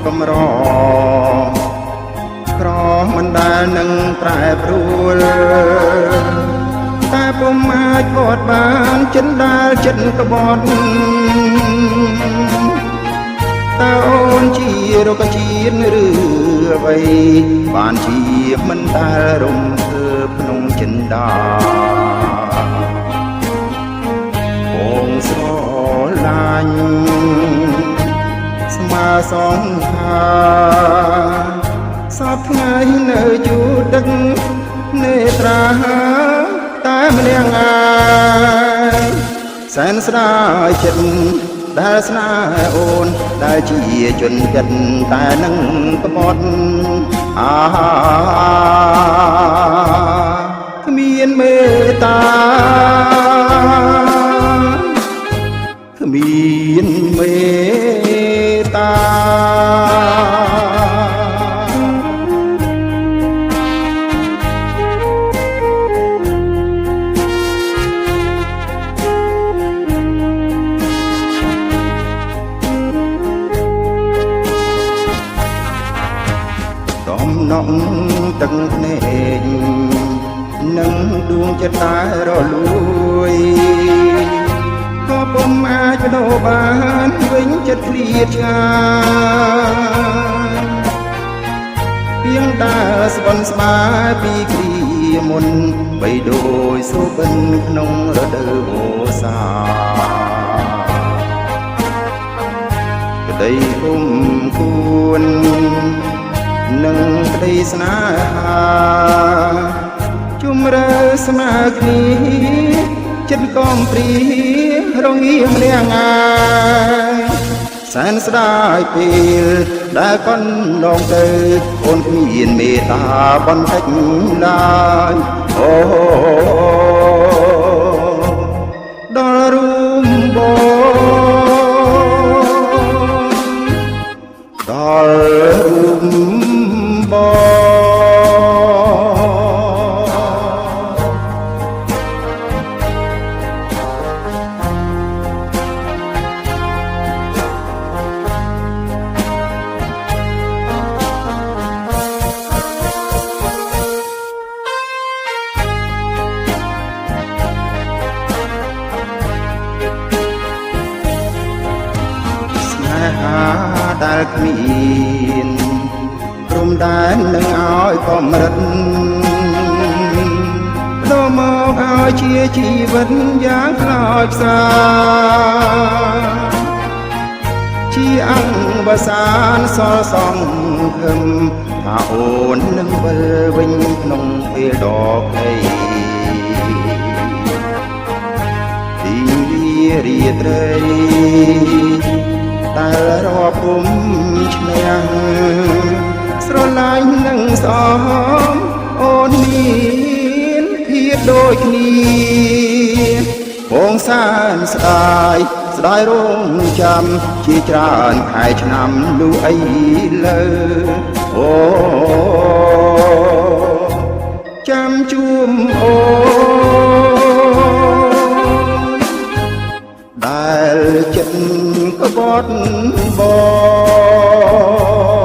កំរក្រមិនដែលនឹងប្រែប្រួលតែពុំអាចផត់បានចិនដែលចិត្តក្បត់តើអូនជារុក្ខជាតិឬអ្វីបានជាមិនដែលរំភើបក្នុងចិនដាបងស្រឡាញ់ស្មើសងខាសពថ្ងៃនៅជួទឹកនេត្រាតែម្នាក់ឯងសែនស្ដាយចិត្តដែលស្នេហ៍អូនដែលជាជនចិត្តតែនឹងក្បត់គ្មានមេត្តាគ្មានមេត្តាដំណក់ទឹកភ្នែកនឹងដួងចិត្តតែរលួយក៏ពុំអាចបដូរបានវិញចិត្តឃ្លាតឆ្ងាយពីងតែស្បន់ស្បែពីគ្រាមុនបីដូចសូបិនក្នុងរដូវវស្សាក្តីគុំគួននឹងក្តីស្នេហាជុំរើស្មើគ្នាចិត្តកំព្រារងាម្នាក់ឯងសែនស្ដាយពេលដែលកន្លងទៅអូនគ្មានមេត្តាបន្តិចឡើយអូដល់រួមបងដល់រួមដែលគ្មានព្រំដែននឹងឲ្យកម្រិតដូរមកឲ្យជាជីវិតយ៉ាងខ្លោចផ្សាជាអង្គវសានសល់សងខឹមថាអូននឹងវិលវិញក្នុងពេលដ៏ខ្លីទីរាត្រីតែរាប់ពុំឈ្នះស្រឡាញ់នឹងសមអូនមានភាពដូចគ្នាបងសានស្ដាយស្ដាយរងចាំជាច្រើនខែឆ្នាំលូអីលើអូចាំជួមអូដែលចិត្តក្បត់បង